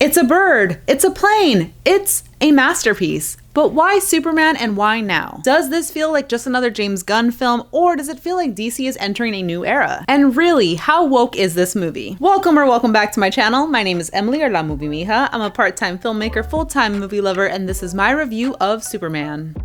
It's a bird. It's a plane. It's a masterpiece. But why Superman and why now? Does this feel like just another James Gunn film, or does it feel like DC is entering a new era? And really, how woke is this movie? Welcome back to my channel. My name is Emily, or La Movie Mija. I'm a part-time filmmaker, full-time movie lover, and this is my review of Superman.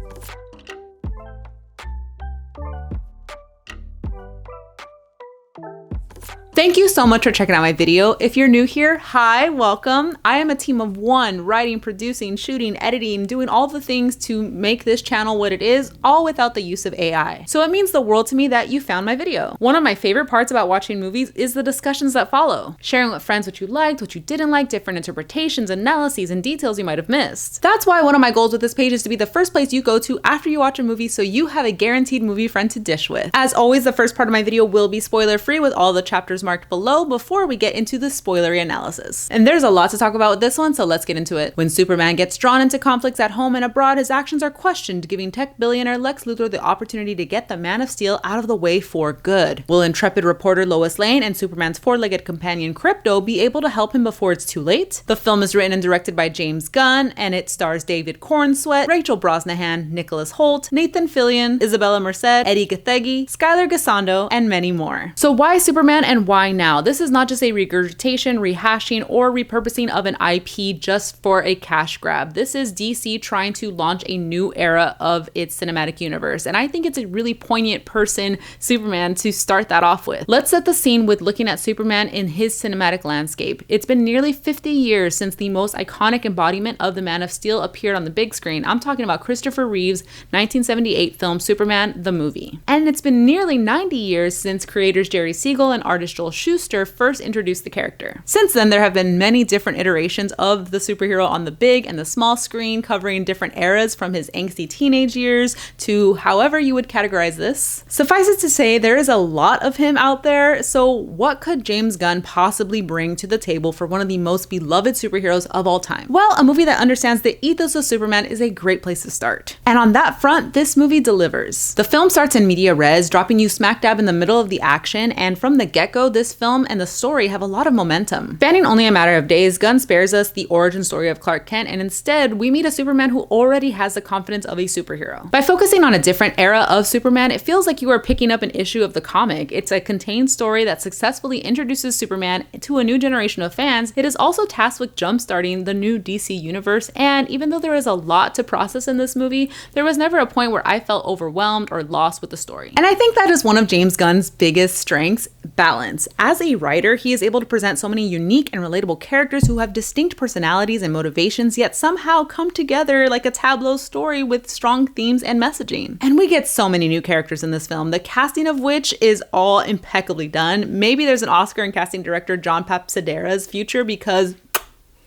Thank you so much for checking out my video. If you're new here, hi, welcome. I am a team of one, writing, producing, shooting, editing, doing all the things to make this channel what it is, all without the use of AI. So it means the world to me that you found my video. One of my favorite parts about watching movies is the discussions that follow. Sharing with friends what you liked, what you didn't like, different interpretations, analyses, and details you might have missed. That's why one of my goals with this page is to be the first place you go to after you watch a movie, so you have a guaranteed movie friend to dish with. As always, the first part of my video will be spoiler-free with all the chapters marked below before we get into the spoilery analysis. And there's a lot to talk about with this one, so let's get into it. When Superman gets drawn into conflicts at home and abroad, his actions are questioned, giving tech billionaire Lex Luthor the opportunity to get the Man of Steel out of the way for good. Will intrepid reporter Lois Lane and Superman's four-legged companion Krypto be able to help him before it's too late? The film is written and directed by James Gunn, and it stars David Cornsweet, Rachel Brosnahan, Nicholas Hoult, Nathan Fillion, Isabella Merced, Eddie Gathegi, Skylar Gassando, and many more. So why Superman and why now? This is not just a regurgitation, rehashing, or repurposing of an IP just for a cash grab. This is DC trying to launch a new era of its cinematic universe, and I think it's a really poignant person, Superman, to start that off with. Let's set the scene with looking at Superman in his cinematic landscape. It's been nearly 50 years since the most iconic embodiment of the Man of Steel appeared on the big screen. I'm talking about Christopher Reeve's 1978 film Superman the Movie. And it's been nearly 90 years since creators Jerry Siegel and artist Joel Shuster first introduced the character. Since then, there have been many different iterations of the superhero on the big and the small screen, covering different eras from his angsty teenage years to however you would categorize this. Suffice it to say, there is a lot of him out there, so what could James Gunn possibly bring to the table for one of the most beloved superheroes of all time? Well, a movie that understands the ethos of Superman is a great place to start. And on that front, this movie delivers. The film starts in media res, dropping you smack dab in the middle of the action, and from the get-go, this film and the story have a lot of momentum. Spanning only a matter of days, Gunn spares us the origin story of Clark Kent, and instead, we meet a Superman who already has the confidence of a superhero. By focusing on a different era of Superman, it feels like you are picking up an issue of the comic. It's a contained story that successfully introduces Superman to a new generation of fans. It is also tasked with jumpstarting the new DC universe, and even though there is a lot to process in this movie, there was never a point where I felt overwhelmed or lost with the story. And I think that is one of James Gunn's biggest strengths: balance. As a writer, he is able to present so many unique and relatable characters who have distinct personalities and motivations, yet somehow come together like a tableau story with strong themes and messaging. And we get so many new characters in this film, the casting of which is all impeccably done. Maybe there's an Oscar and casting director John Papsidera's future, because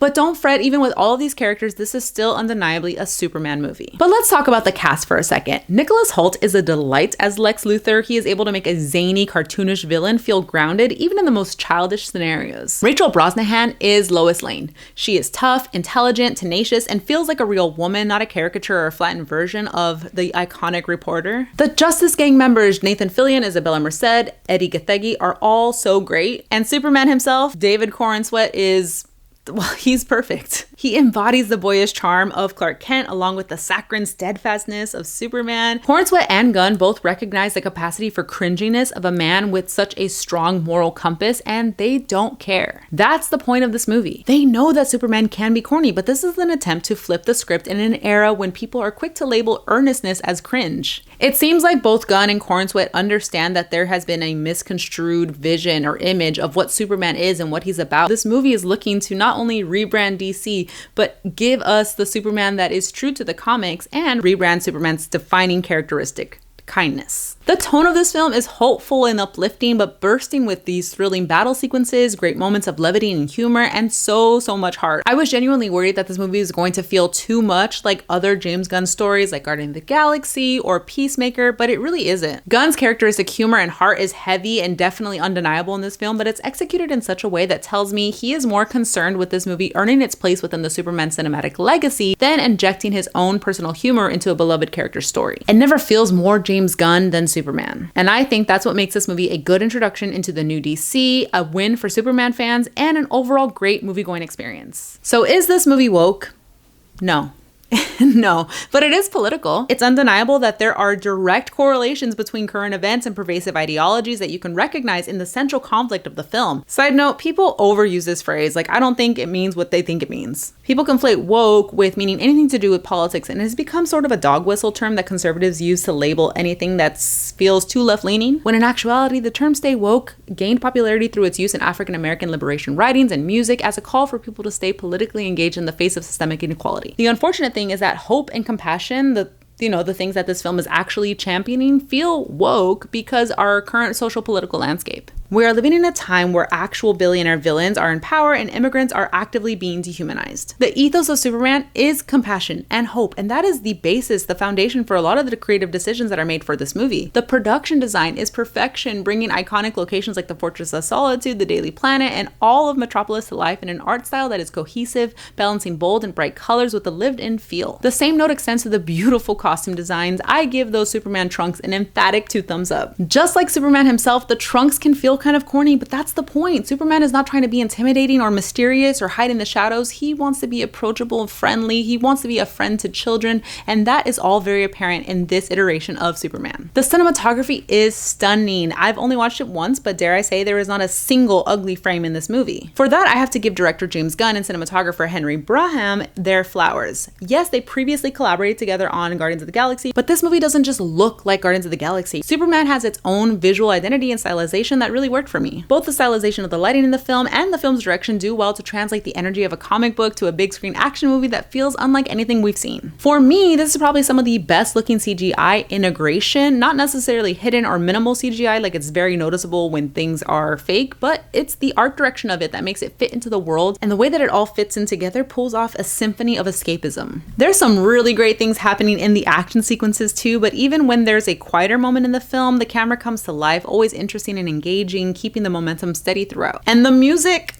but don't fret, even with all of these characters, this is still undeniably a Superman movie. But let's talk about the cast for a second. Nicholas Hoult is a delight as Lex Luthor. He is able to make a zany, cartoonish villain feel grounded, even in the most childish scenarios. Rachel Brosnahan is Lois Lane. She is tough, intelligent, tenacious, and feels like a real woman, not a caricature or a flattened version of the iconic reporter. The Justice Gang members, Nathan Fillion, Isabella Merced, Eddie Gathegi, are all so great. And Superman himself, David Cornsweet, is... well, he's perfect. He embodies the boyish charm of Clark Kent along with the saccharine steadfastness of Superman. Cornsweet and Gunn both recognize the capacity for cringiness of a man with such a strong moral compass, and they don't care. That's the point of this movie. They know that Superman can be corny, but this is an attempt to flip the script in an era when people are quick to label earnestness as cringe. It seems like both Gunn and Cornsweet understand that there has been a misconstrued vision or image of what Superman is and what he's about. This movie is looking to not only rebrand DC, but give us the Superman that is true to the comics and rebrand Superman's defining characteristic: kindness. The tone of this film is hopeful and uplifting, but bursting with these thrilling battle sequences, great moments of levity and humor, and so much heart. I was genuinely worried that this movie was going to feel too much like other James Gunn stories like Guardians of the Galaxy or Peacemaker, but it really isn't. Gunn's characteristic humor and heart is heavy and definitely undeniable in this film, but it's executed in such a way that tells me he is more concerned with this movie earning its place within the Superman cinematic legacy than injecting his own personal humor into a beloved character's story. It never feels more James Gunn than Superman. And I think that's what makes this movie a good introduction into the new DC, a win for Superman fans, and an overall great movie-going experience. So is this movie woke? No. No, but it is political. It's undeniable that there are direct correlations between current events and pervasive ideologies that you can recognize in the central conflict of the film. Side note, people overuse this phrase. Like, I don't think it means what they think it means. People conflate woke with meaning anything to do with politics, and it has become sort of a dog whistle term that conservatives use to label anything that feels too left-leaning, when in actuality, the term stay woke gained popularity through its use in African American liberation writings and music as a call for people to stay politically engaged in the face of systemic inequality. The unfortunate thing is that hope and compassion, the things that this film is actually championing, feel woke because our current social political landscape. We are living in a time where actual billionaire villains are in power and immigrants are actively being dehumanized. The ethos of Superman is compassion and hope, and that is the basis, the foundation for a lot of the creative decisions that are made for this movie. The production design is perfection, bringing iconic locations like the Fortress of Solitude, the Daily Planet, and all of Metropolis to life in an art style that is cohesive, balancing bold and bright colors with a lived-in feel. The same note extends to the beautiful costume designs. I give those Superman trunks an emphatic 2 thumbs up. Just like Superman himself, the trunks can feel kind of corny, but that's the point. Superman is not trying to be intimidating or mysterious or hide in the shadows. He wants to be approachable and friendly. He wants to be a friend to children, and that is all very apparent in this iteration of Superman. The cinematography is stunning. I've only watched it once, but dare I say there is not a single ugly frame in this movie. For that, I have to give director James Gunn and cinematographer Henry Braham their flowers. Yes, they previously collaborated together on Guardians of the Galaxy, but this movie doesn't just look like Guardians of the Galaxy. Superman has its own visual identity and stylization that really worked for me. Both the stylization of the lighting in the film and the film's direction do well to translate the energy of a comic book to a big screen action movie that feels unlike anything we've seen. For me, this is probably some of the best looking CGI integration, not necessarily hidden or minimal CGI, like it's very noticeable when things are fake, but it's the art direction of it that makes it fit into the world, and the way that it all fits in together pulls off a symphony of escapism. There's some really great things happening in the action sequences too, but even when there's a quieter moment in the film, the camera comes to life, always interesting and engaging, keeping the momentum steady throughout. And the music,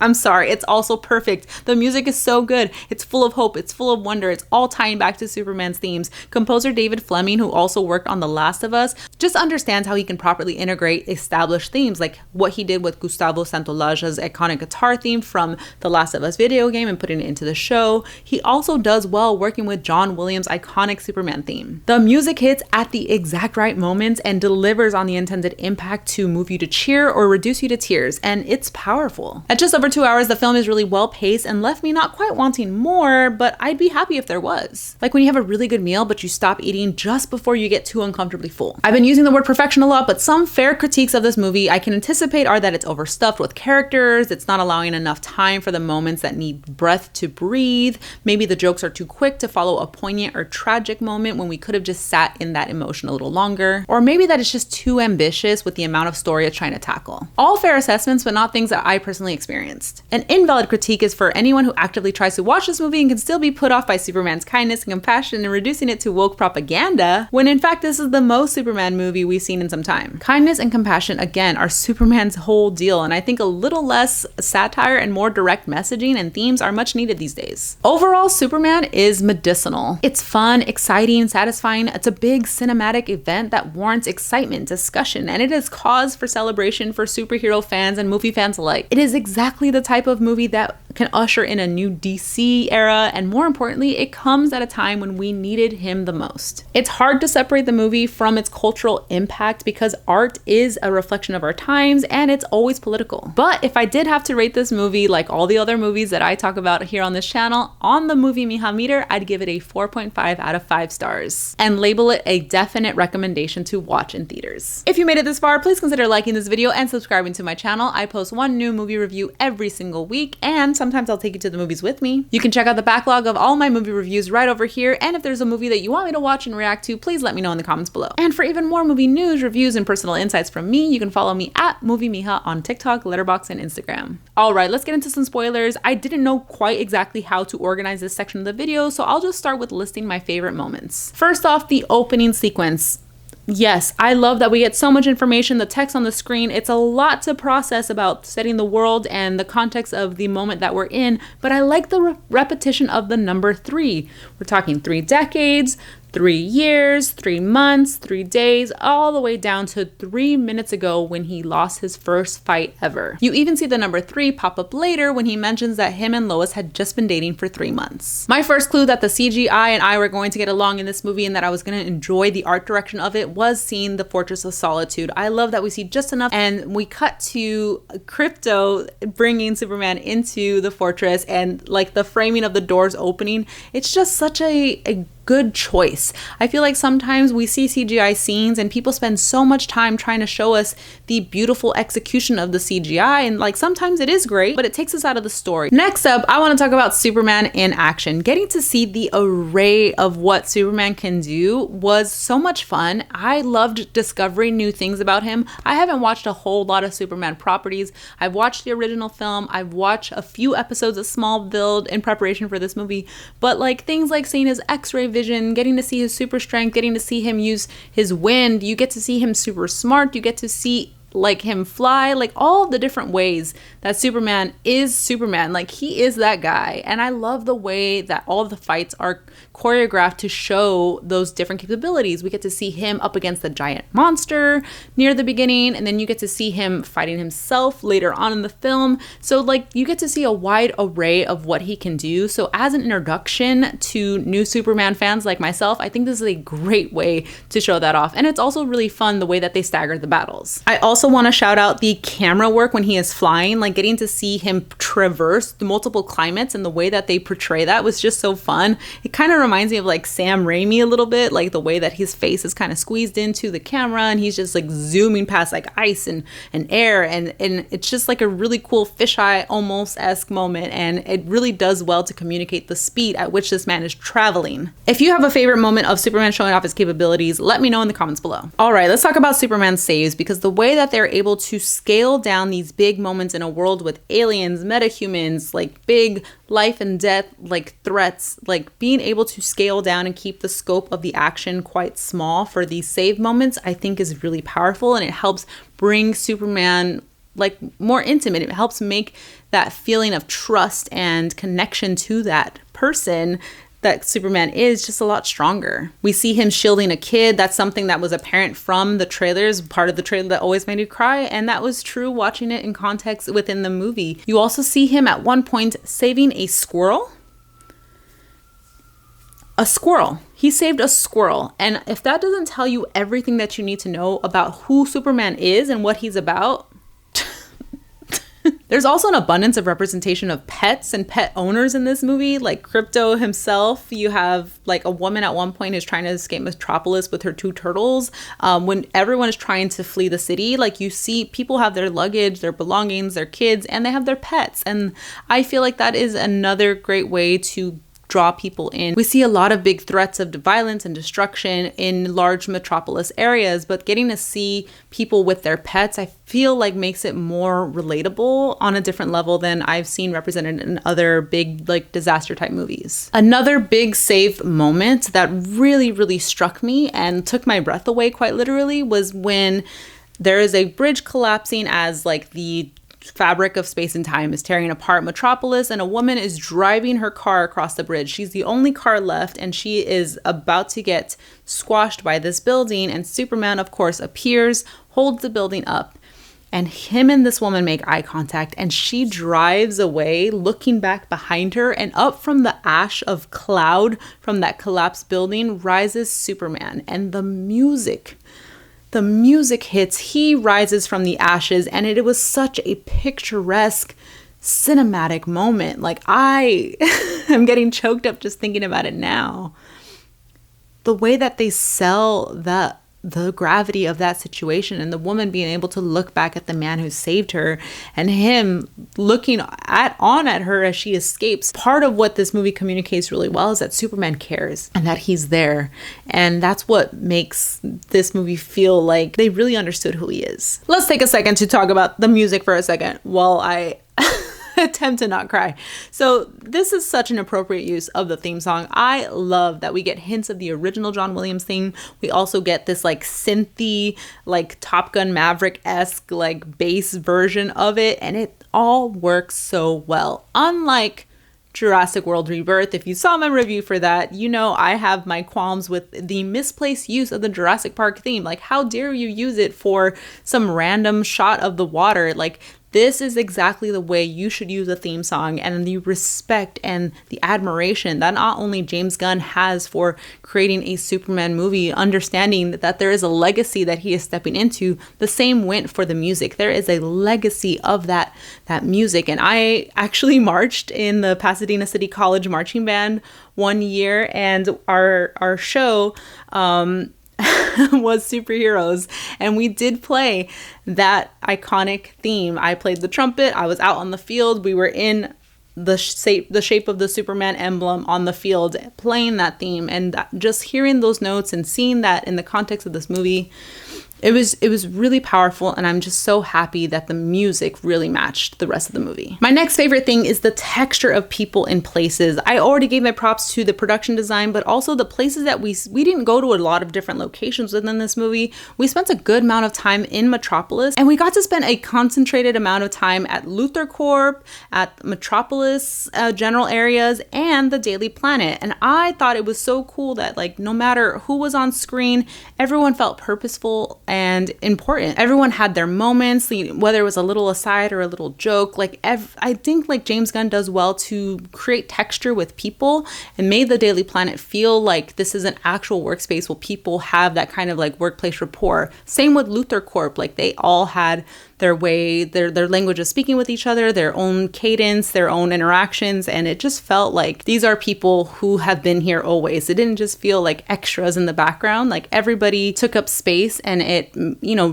I'm sorry, it's also perfect. The music is so good. It's full of hope. It's full of wonder. It's all tying back to Superman's themes. Composer David Fleming, who also worked on The Last of Us, just understands how he can properly integrate established themes, like what he did with Gustavo Santaolall's iconic guitar theme from The Last of Us video game and putting it into the show. He also does well working with John Williams' iconic Superman theme. The music hits at the exact right moments and delivers on the intended impact to move you to cheer or reduce you to tears, and it's powerful. At just over 2 hours, the film is really well paced and left me not quite wanting more, but I'd be happy if there was. Like when you have a really good meal, but you stop eating just before you get too uncomfortably full. I've been using the word perfection a lot, but some fair critiques of this movie I can anticipate are that it's overstuffed with characters, it's not allowing enough time for the moments that need breath to breathe, maybe the jokes are too quick to follow a poignant or tragic moment when we could have just sat in that emotion a little longer, or maybe that it's just too ambitious with the amount of story it's trying to tackle. All fair assessments, but not things that I personally experienced. An invalid critique is for anyone who actively tries to watch this movie and can still be put off by Superman's kindness and compassion and reducing it to woke propaganda, when in fact this is the most Superman movie we've seen in some time. Kindness and compassion, again, are Superman's whole deal, and I think a little less satire and more direct messaging and themes are much needed these days. Overall, Superman is medicinal. It's fun, exciting, satisfying. It's a big cinematic event that warrants excitement, discussion, and it is cause for celebration for superhero fans and movie fans alike. It is exactly the type of movie that can usher in a new DC era, and more importantly, it comes at a time when we needed him the most. It's hard to separate the movie from its cultural impact because art is a reflection of our times and it's always political. But if I did have to rate this movie like all the other movies that I talk about here on this channel, on the Movie Mija meter, I'd give it a 4.5 out of 5 stars and label it a definite recommendation to watch in theaters. If you made it this far, please consider liking this video and subscribing to my channel. I post one new movie review every single week, and sometimes I'll take you to the movies with me. You can check out the backlog of all my movie reviews right over here, and if there's a movie that you want me to watch and react to, please let me know in the comments below. And for even more movie news, reviews, and personal insights from me, you can follow me at Movie Mija on TikTok, Letterboxd, and Instagram. Alright, let's get into some spoilers. I didn't know quite exactly how to organize this section of the video, so I'll just start with listing my favorite moments. First off, the opening sequence. Yes, I love that we get so much information, the text on the screen. It's a lot to process about setting the world and the context of the moment that we're in, but I like the repetition of the number 3. We're talking 3 decades, 3 years, 3 months, 3 days, all the way down to 3 minutes ago when he lost his first fight ever. You even see the number 3 pop up later when he mentions that him and Lois had just been dating for 3 months. My first clue that the CGI and I were going to get along in this movie and that I was going to enjoy the art direction of it was seeing the Fortress of Solitude. I love that we see just enough, and we cut to Krypto bringing Superman into the fortress and like the framing of the doors opening. It's just such a good choice. I feel like sometimes we see CGI scenes and people spend so much time trying to show us the beautiful execution of the CGI, and like sometimes it is great, but it takes us out of the story. Next up, I want to talk about Superman in action. Getting to see the array of what Superman can do was so much fun. I loved discovering new things about him. I haven't watched a whole lot of Superman properties. I've watched the original film. I've watched a few episodes of Smallville in preparation for this movie, but like things like seeing his X-ray vision, getting to see his super strength, getting to see him use his wind, you get to see him super smart, you get to see like him fly, like all the different ways that Superman is Superman. Like he is that guy. And I love the way that all of the fights are choreographed to show those different capabilities. We get to see him up against the giant monster near the beginning, and then you get to see him fighting himself later on in the film. So like you get to see a wide array of what he can do. So as an introduction to new Superman fans like myself, I think this is a great way to show that off. And it's also really fun the way that they stagger the battles. I also want to shout out the camera work when he is flying, like getting to see him traverse the multiple climates, and the way that they portray that was just so fun. It kind of reminds me of like Sam Raimi a little bit, like the way that his face is kind of squeezed into the camera and he's just like zooming past like ice and air, and it's just like a really cool fisheye almost-esque moment, and it really does well to communicate the speed at which this man is traveling. If you have a favorite moment of Superman showing off his capabilities, let me know in the comments below. All right, let's talk about Superman saves, because the way that they're able to scale down these big moments in a world with aliens, metahumans, like big life and death like threats, like being able to scale down and keep the scope of the action quite small for these save moments, I think is really powerful, and it helps bring Superman like more intimate. It helps make that feeling of trust and connection to that person that Superman is just a lot stronger. We see him shielding a kid. That's something that was apparent from the trailers, part of the trailer that always made you cry, and that was true watching it in context within the movie. You also see him at one point saving a squirrel. A squirrel. He saved a squirrel. And if that doesn't tell you everything that you need to know about who Superman is and what he's about, there's also an abundance of representation of pets and pet owners in this movie, like Krypto himself. You have like a woman at one point who's trying to escape Metropolis with her 2 turtles. When everyone is trying to flee the city, like you see people have their luggage, their belongings, their kids, and they have their pets. And I feel like that is another great way to draw people in. We see a lot of big threats of violence and destruction in large metropolis areas, but getting to see people with their pets, I feel like makes it more relatable on a different level than I've seen represented in other big like disaster type movies. Another big save moment that really struck me and took my breath away quite literally was when there is a bridge collapsing as like the fabric of space and time is tearing apart Metropolis, and a woman is driving her car across the bridge. She's the only car left, and she is about to get squashed by this building, and Superman, of course, appears, holds the building up, and him and this woman make eye contact, and she drives away, looking back behind her, and up from the ash of cloud from that collapsed building rises Superman, and the music hits, he rises from the ashes, and it was such a picturesque cinematic moment. Like I am getting choked up just thinking about it now. The way that they sell the gravity of that situation, and the woman being able to look back at the man who saved her, and him looking on at her as she escapes. Part of what this movie communicates really well is that Superman cares and that he's there, and that's what makes this movie feel like they really understood who he is. Let's take a second to talk about the music for a second while I attempt to not cry. So this is such an appropriate use of the theme song. I love that we get hints of the original John Williams theme. We also get this like synthy, like Top Gun Maverick-esque like bass version of it, and it all works so well. Unlike Jurassic World Rebirth. If you saw my review for that, you know I have my qualms with the misplaced use of the Jurassic Park theme. Like, how dare you use it for some random shot of the water? Like, this is exactly the way you should use a theme song, and the respect and the admiration that not only James Gunn has for creating a Superman movie, understanding that there is a legacy that he is stepping into, the same went for the music. There is a legacy of that music. And I actually marched in the Pasadena City College marching band one year, and our show was superheroes, and we did play that iconic theme. I played the trumpet. I was out on the field. We were in the shape of the Superman emblem on the field playing that theme, and just hearing those notes and seeing that in the context of this movie, it was really powerful, and I'm just so happy that the music really matched the rest of the movie. My next favorite thing is the texture of people and places. I already gave my props to the production design, but also the places that we didn't go to a lot of different locations within this movie. We spent a good amount of time in Metropolis, and we got to spend a concentrated amount of time at Luthor Corp, at Metropolis general areas, and the Daily Planet. And I thought it was so cool that, like, no matter who was on screen, everyone felt purposeful and important. Everyone had their moments, whether it was a little aside or a little joke. Like, I think like James Gunn does well to create texture with people, and made the Daily Planet feel like this is an actual workspace where people have that kind of like workplace rapport. Same with Luthor Corp. Like, they all had their way, their language of speaking with each other, their own cadence, their own interactions, and it just felt like these are people who have been here always. It didn't just feel like extras in the background. Like, everybody took up space, and it,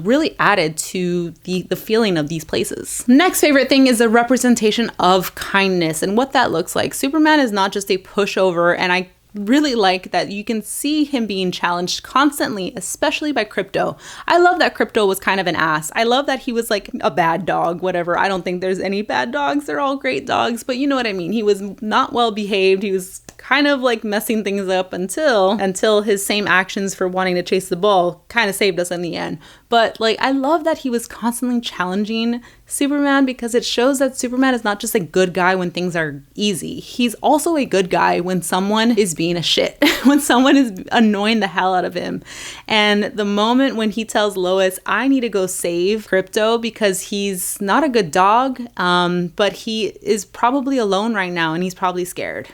really added to the feeling of these places. Next favorite thing is a representation of kindness and what that looks like. Superman is not just a pushover, and I really like that you can see him being challenged constantly, especially by Krypto. I love that Krypto was kind of an ass. I love that he was like a bad dog, whatever. I don't think there's any bad dogs. They're all great dogs, but you know what I mean. He was not well behaved. He was kind of like messing things up until his same actions for wanting to chase the ball kind of saved us in the end. But like, I love that he was constantly challenging Superman, because it shows that Superman is not just a good guy when things are easy. He's also a good guy when someone is being a shit, when someone is annoying the hell out of him. And the moment when he tells Lois, I need to go save Krypto because he's not a good dog, but he is probably alone right now and he's probably scared.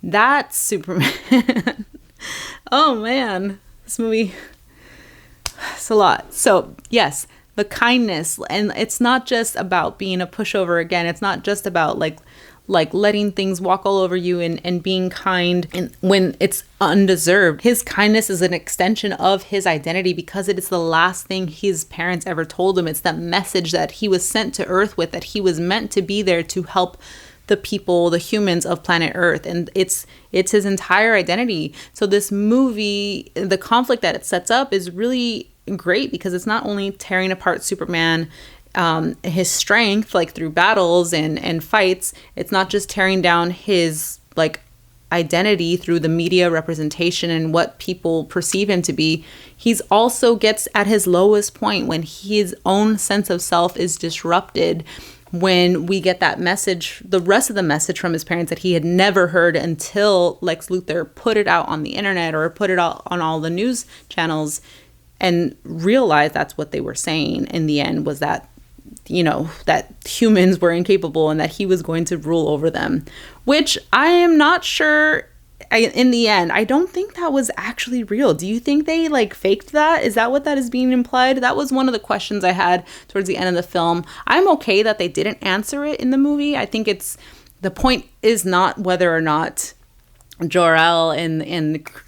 That's Superman. Oh man, this movie, it's a lot. So yes, the kindness, and it's not just about being a pushover again. It's not just about like letting things walk all over you and being kind and when it's undeserved. His kindness is an extension of his identity, because it is the last thing his parents ever told him. It's that message that he was sent to Earth with, that he was meant to be there to help the people, the humans of planet Earth. And it's his entire identity. So this movie, the conflict that it sets up is really great, because it's not only tearing apart Superman, his strength, like through battles and fights. It's not just tearing down his like identity through the media representation and what people perceive him to be. He's also gets at his lowest point when his own sense of self is disrupted, when we get that message, the rest of the message from his parents that he had never heard until Lex Luthor put it out on the internet or put it out on all the news channels, and realized that's what they were saying in the end, was that, that humans were incapable and that he was going to rule over them, which I am not sure. In the end, I don't think that was actually real. Do you think they like faked that? Is that what that is being implied? That was one of the questions I had towards the end of the film. I'm okay that they didn't answer it in the movie. I think the point is not whether or not Jor-El and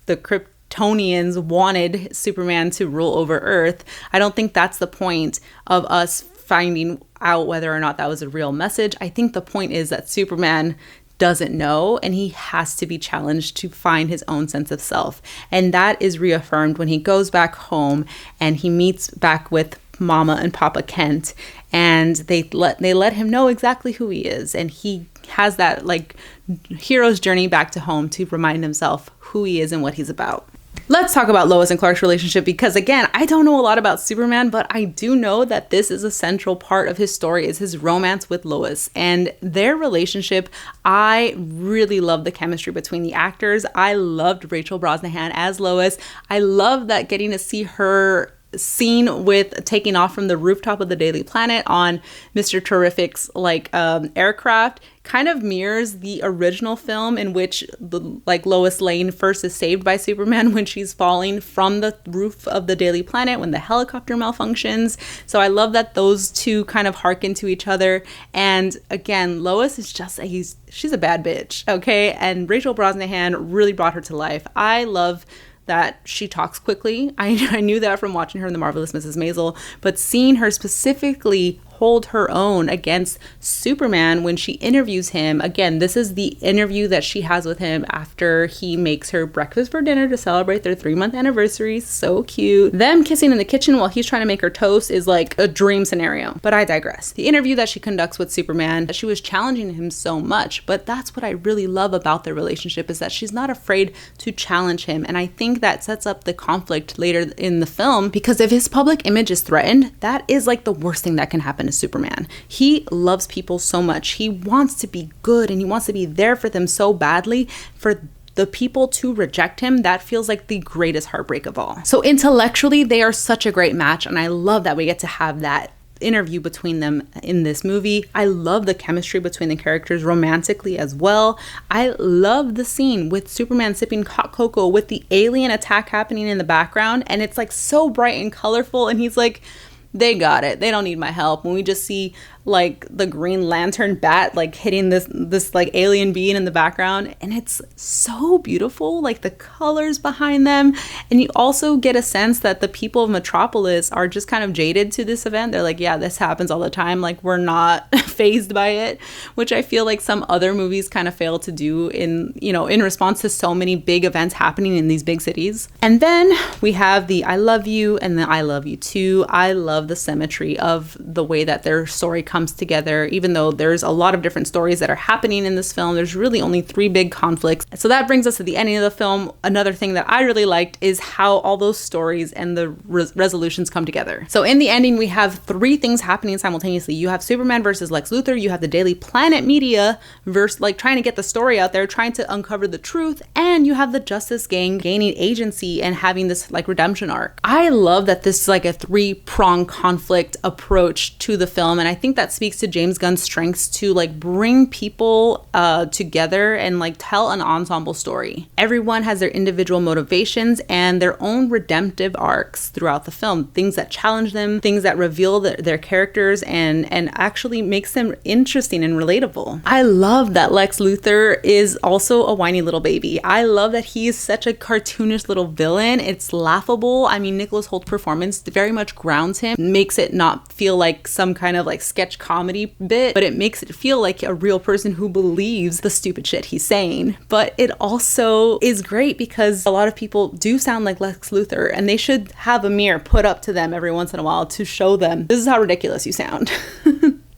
the Kryptonians wanted Superman to rule over Earth. I don't think that's the point of us finding out whether or not that was a real message. I think the point is that Superman doesn't know, and he has to be challenged to find his own sense of self. And that is reaffirmed when he goes back home and he meets back with Mama and Papa Kent, and they let him know exactly who he is, and he has that like hero's journey back to home to remind himself who he is and what he's about. Let's talk about Lois and Clark's relationship because, again, I don't know a lot about Superman, but I do know that this is a central part of his story, is his romance with Lois. And their relationship, I really love the chemistry between the actors. I loved Rachel Brosnahan as Lois. I love that getting to see her scene with taking off from the rooftop of the Daily Planet on Mr. Terrific's aircraft kind of mirrors the original film in which Lois Lane first is saved by Superman when she's falling from the roof of the Daily Planet when the helicopter malfunctions. So I love that those two kind of harken to each other. And again, Lois is just she's a bad bitch, okay? And Rachel Brosnahan really brought her to life. I love that she talks quickly. I knew that from watching her in The Marvelous Mrs. Maisel, but seeing her specifically hold her own against Superman when she interviews him. Again, this is the interview that she has with him after he makes her breakfast for dinner to celebrate their 3-month anniversary. So cute. Them kissing in the kitchen while he's trying to make her toast is like a dream scenario, but I digress. The interview that she conducts with Superman, she was challenging him so much, but that's what I really love about their relationship, is that she's not afraid to challenge him. And I think that sets up the conflict later in the film, because if his public image is threatened, that is like the worst thing that can happen to Superman. He loves people so much. He wants to be good and he wants to be there for them so badly. For the people to reject him, that feels like the greatest heartbreak of all. So intellectually, they are such a great match, and I love that we get to have that interview between them in this movie. I love the chemistry between the characters romantically as well. I love the scene with Superman sipping hot cocoa with the alien attack happening in the background, and it's like so bright and colorful, and he's like, they got it. They don't need my help. When we just see like the Green Lantern bat like hitting this like alien being in the background, and it's so beautiful, like the colors behind them. And you also get a sense that the people of Metropolis are just kind of jaded to this event. They're like, yeah, this happens all the time, like we're not fazed by it, which I feel like some other movies kind of fail to do in response to so many big events happening in these big cities. And then we have the I love you and the I love you too. I love the symmetry of the way that their story comes together. Even though there's a lot of different stories that are happening in this film, there's really only 3 big conflicts. So that brings us to the ending of the film. Another thing that I really liked is how all those stories and the resolutions come together. So in the ending, we have 3 things happening simultaneously. You have Superman versus Lex Luthor, you have the Daily Planet media versus trying to get the story out there, trying to uncover the truth, and you have the Justice Gang gaining agency and having this redemption arc. I love that this is like a 3-pronged conflict approach to the film, and I think that speaks to James Gunn's strengths to bring people together and tell an ensemble story. Everyone has their individual motivations and their own redemptive arcs throughout the film, things that challenge them, things that reveal their characters and actually makes them interesting and relatable. I love that Lex Luthor is also a whiny little baby. I love that he is such a cartoonish little villain. It's laughable. I mean, Nicholas Holt's performance very much grounds him, makes it not feel like some kind of sketch comedy bit, but it makes it feel like a real person who believes the stupid shit he's saying. But it also is great because a lot of people do sound like Lex Luthor, and they should have a mirror put up to them every once in a while to show them, this is how ridiculous you sound.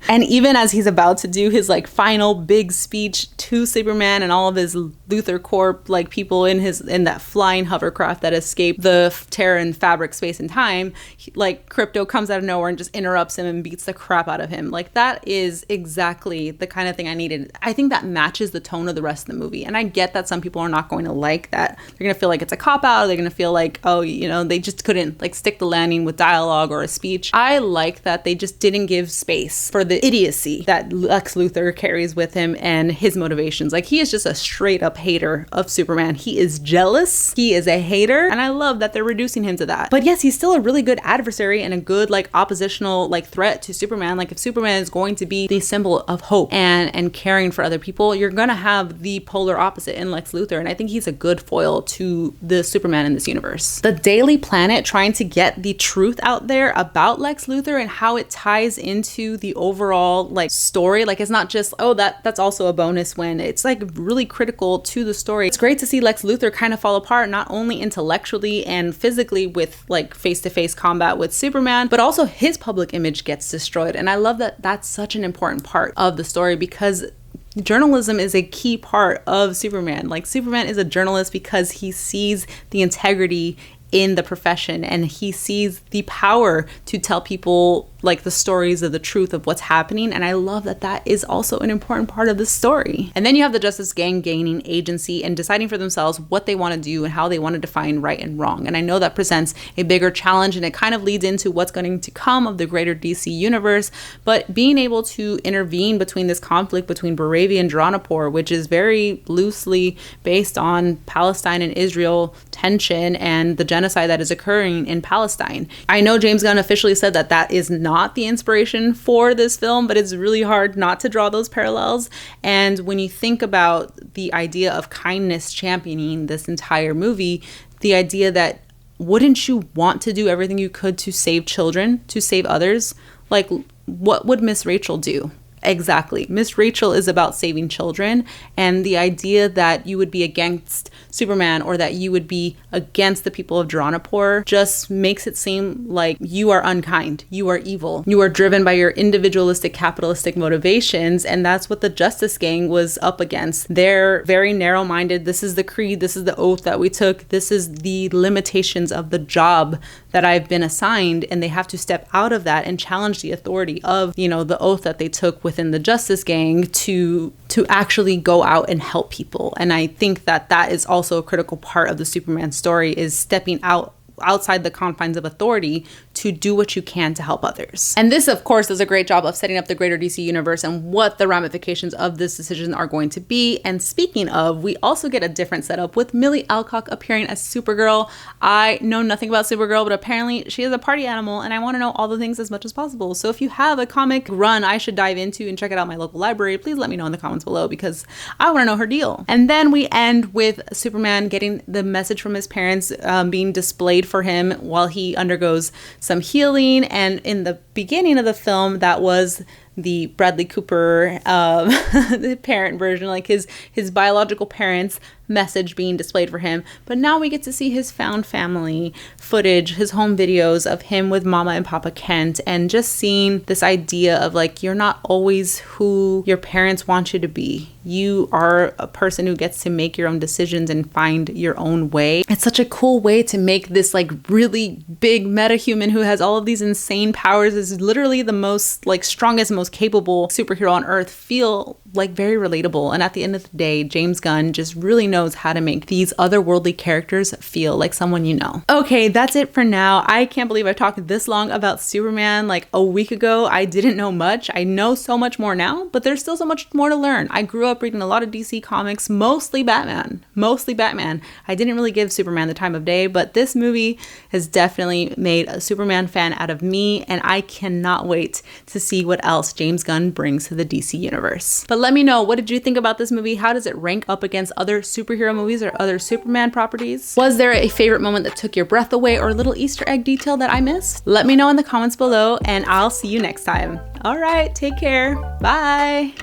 And even as he's about to do his final big speech to Superman and all of his Luthor Corp people in that flying hovercraft that escaped the Terran fabric space and time, Krypto comes out of nowhere and just interrupts him and beats the crap out of him. That is exactly the kind of thing I needed. I think that matches the tone of the rest of the movie. And I get that some people are not going to like that. They're going to feel like it's a cop-out, or they're going to feel like, oh, they just couldn't stick the landing with dialogue or a speech. I like that they just didn't give space for the idiocy that Lex Luthor carries with him and his motivations. He is just a straight up hater of Superman. He is jealous. He is a hater. And I love that they're reducing him to that. But yes, he's still a really good adversary and a good oppositional threat to Superman. If Superman is going to be the symbol of hope and caring for other people, you're going to have the polar opposite in Lex Luthor. And I think he's a good foil to the Superman in this universe. The Daily Planet trying to get the truth out there about Lex Luthor and how it ties into the overall story. It's not just, oh, that's also a bonus when it's really critical to the story. It's great to see Lex Luthor kind of fall apart, not only intellectually and physically with face-to-face combat with Superman, but also his public image gets destroyed. And I love that that's such an important part of the story because journalism is a key part of Superman. Like, Superman is a journalist because he sees the integrity in the profession, and he sees the power to tell people like the stories of the truth of what's happening. And I love that that is also an important part of the story. And then you have the Justice Gang gaining agency and deciding for themselves what they want to do and how they want to define right and wrong. And I know that presents a bigger challenge, and it kind of leads into what's going to come of the greater DC universe. But being able to intervene between this conflict between Baravia and Dronapur, which is very loosely based on Palestine and Israel tension and the genocide that is occurring in Palestine. I know James Gunn officially said that that is not the inspiration for this film, but it's really hard not to draw those parallels. And when you think about the idea of kindness championing this entire movie, the idea that wouldn't you want to do everything you could to save children, to save others? Like, what would Miss Rachel do? Exactly. Miss Rachel is about saving children, and the idea that you would be against Superman or that you would be against the people of Dronapur just makes it seem like you are unkind, you are evil, you are driven by your individualistic capitalistic motivations, and that's what the Justice Gang was up against. They're very narrow-minded. This is the creed, this is the oath that we took, this is the limitations of the job that I've been assigned, and they have to step out of that and challenge the authority of, you know, the oath that they took within the Justice Gang to actually go out and help people. And I think that that is also a critical part of the Superman story, is stepping outside the confines of authority to do what you can to help others. And this, of course, does a great job of setting up the greater DC universe and what the ramifications of this decision are going to be. And speaking of, we also get a different setup with Millie Alcock appearing as Supergirl. I know nothing about Supergirl, but apparently she is a party animal, and I want to know all the things as much as possible. So if you have a comic run I should dive into and check it out in my local library, please let me know in the comments below, because I want to know her deal. And then we end with Superman getting the message from his parents being displayed for him while he undergoes some healing. And in the beginning of the film, that was the Bradley Cooper the parent version, like his biological parents' message being displayed for him. But now we get to see his found family footage, his home videos of him with Mama and Papa Kent, and just seeing this idea of like, you're not always who your parents want you to be. You are a person who gets to make your own decisions and find your own way. It's such a cool way to make this like really big meta-human who has all of these insane powers, is literally the most like strongest, most capable superhero on earth, feel like very relatable. And at the end of the day, James Gunn just really knows how to make these otherworldly characters feel like someone you know. Okay, that's it for now. I can't believe I talked this long about Superman. Like a week ago, I didn't know much. I know so much more now, but there's still so much more to learn. I grew up reading a lot of DC comics, mostly Batman. I didn't really give Superman the time of day, but this movie has definitely made a Superman fan out of me, and I cannot wait to see what else James Gunn brings to the DC universe. But let me know, what did you think about this movie? How does it rank up against other superhero movies or other Superman properties? Was there a favorite moment that took your breath away, or a little Easter egg detail that I missed? Let me know in the comments below, and I'll see you next time. All right, take care. Bye.